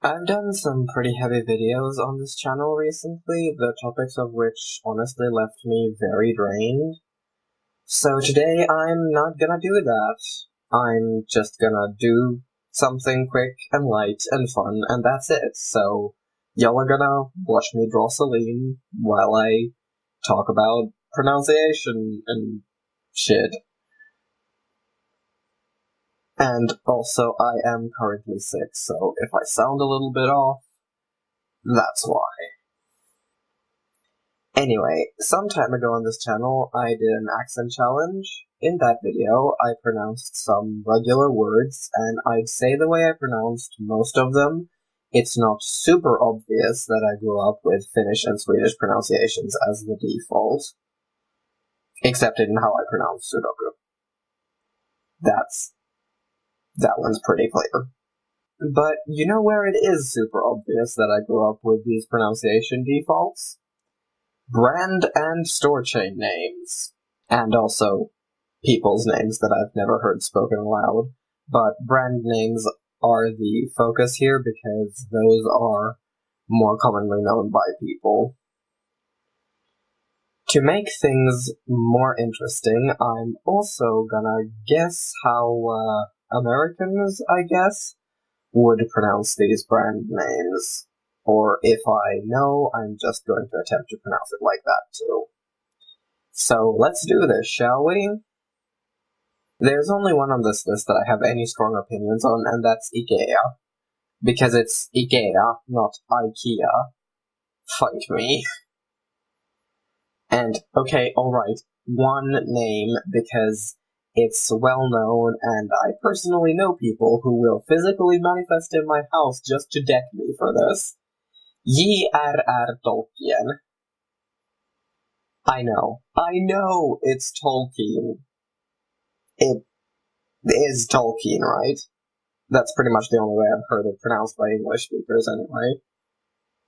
I've done some pretty heavy videos on this channel recently, the topics of which honestly left me very drained. So today I'm not gonna do that. I'm just gonna do something quick and light and fun, and that's it. So y'all are gonna watch me draw Celine while I talk about pronunciation and shit. And also, I am currently sick, so if I sound a little bit off, that's why. Anyway, some time ago on this channel, I did an accent challenge. In that video, I pronounced some regular words, and I'd say the way I pronounced most of them, it's not super obvious that I grew up with Finnish and Swedish pronunciations as the default. Except in how I pronounce Sudoku. That one's pretty clear. But you know where it is super obvious that I grew up with these pronunciation defaults? Brand and store chain names. And also people's names that I've never heard spoken aloud. But brand names are the focus here because those are more commonly known by people. To make things more interesting, I'm also gonna guess how Americans, I guess, would pronounce these brand names. Or if I know, I'm just going to attempt to pronounce it like that too. So let's do this, shall we? There's only one on this list that I have any strong opinions on, and that's IKEA. Because it's IKEA, not IKEA. Fight me. And, okay, alright, one name, because it's well known, and I personally know people who will physically manifest in my house just to deck me for this. J.R.R. Tolkien. I know, it's Tolkien. It is Tolkien, right? That's pretty much the only way I've heard it pronounced by English speakers anyway.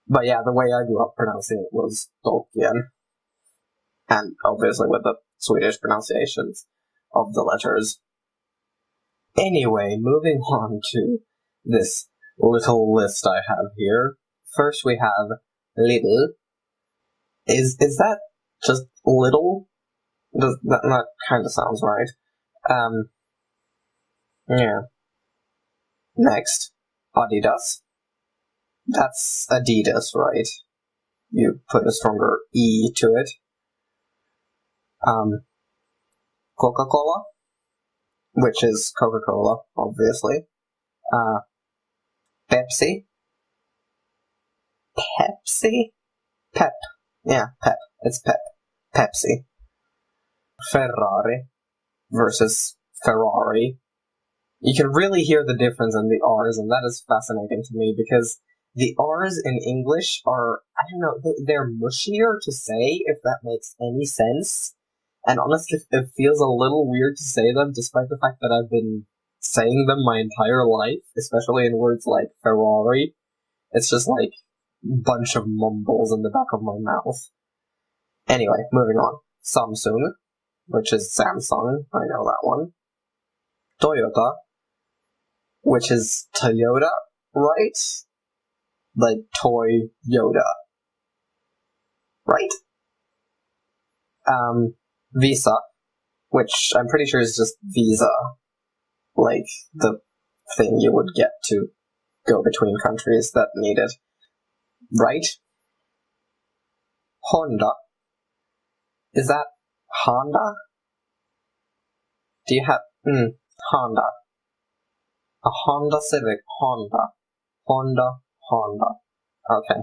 But yeah, the way I grew up pronouncing it was Tolkien. And obviously with the Swedish pronunciations of the letters. Anyway, moving on to this little list I have here. First we have Lidl. Is that just little? That kind of sounds right. Yeah. Next, Adidas. That's Adidas, right? You put a stronger E to it. Coca-Cola, which is Coca-Cola, obviously. Pepsi. Pepsi? Pep. Yeah, Pep. It's Pep. Pepsi. Ferrari versus Ferrari. You can really hear the difference in the R's, and that is fascinating to me because the R's in English are, I don't know, they're mushier to say, if that makes any sense. And honestly, it feels a little weird to say them, despite the fact that I've been saying them my entire life, especially in words like Ferrari. It's just like a bunch of mumbles in the back of my mouth. Anyway, moving on. Samsung, which is Samsung, I know that one. Toyota, which is Toyota, right? Like Toy Yoda. Right? Visa, which I'm pretty sure is just Visa. Like the thing you would get to go between countries that need it. Right? Honda. Is that Honda? Do you have... Honda. A Honda Civic. Honda. Okay.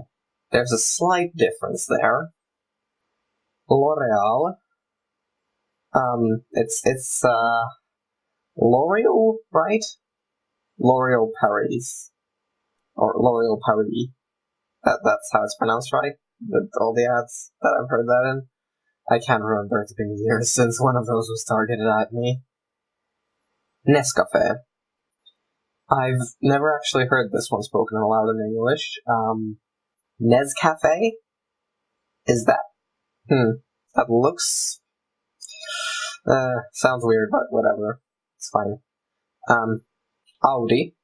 There's a slight difference there. L'Oreal. It's L'Oreal, right? L'Oreal Paris. Or L'Oreal Paris. That's how it's pronounced, right? With all the ads that I've heard that in. I can't remember, it's been years since one of those was targeted at me. Nescafe. I've never actually heard this one spoken aloud in English. Nescafe? Is that? That looks... sounds weird, but whatever. It's fine. Audi.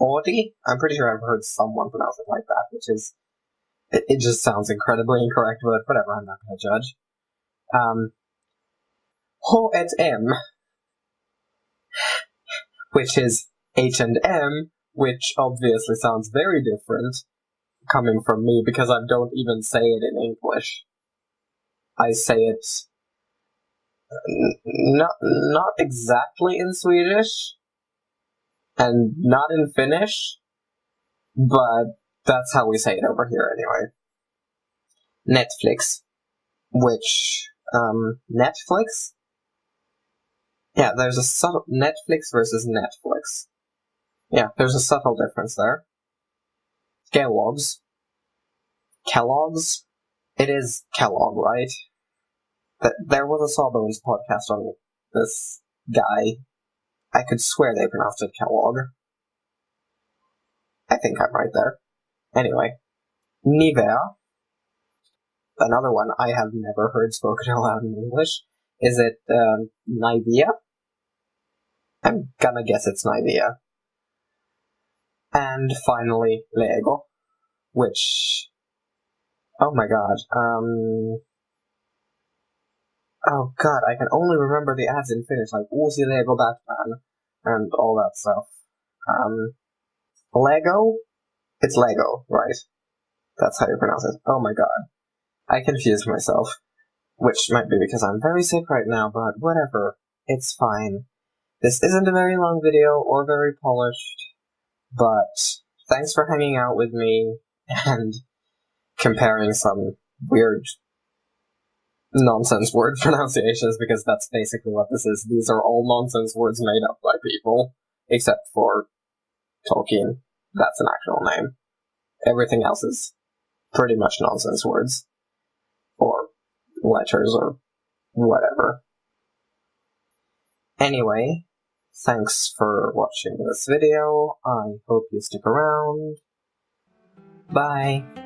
Audi? I'm pretty sure I've heard someone pronounce it like that, which is... It just sounds incredibly incorrect, but whatever, I'm not going to judge. H&M, which is H&M, which obviously sounds very different coming from me because I don't even say it in English. I say it not exactly in Swedish and not in Finnish, but that's how we say it over here anyway. Netflix, which Netflix? Yeah, there's a subtle Netflix versus Netflix. Yeah, there's a subtle difference there. Kellogg's. Kellogg's? It is Kellogg, right? There was a Sawbones podcast on this guy. I could swear they pronounced it Kellogg. I think I'm right there. Anyway, Nivea. Another one I have never heard spoken aloud in English. Is it Nivea? I'm gonna guess it's Nivea. And finally, Lego, which... Oh my god, oh god, I can only remember the ads in Finnish, like Uusi Lego Batman, and all that stuff. Lego? It's Lego, right? That's how you pronounce it. Oh my god. I confused myself. Which might be because I'm very sick right now, but whatever. It's fine. This isn't a very long video, or very polished, but thanks for hanging out with me, and comparing some weird nonsense word pronunciations, because that's basically what this is. These are all nonsense words made up by people, except for Tolkien. That's an actual name. Everything else is pretty much nonsense words. Or letters, or whatever. Anyway, thanks for watching this video. I hope you stick around. Bye!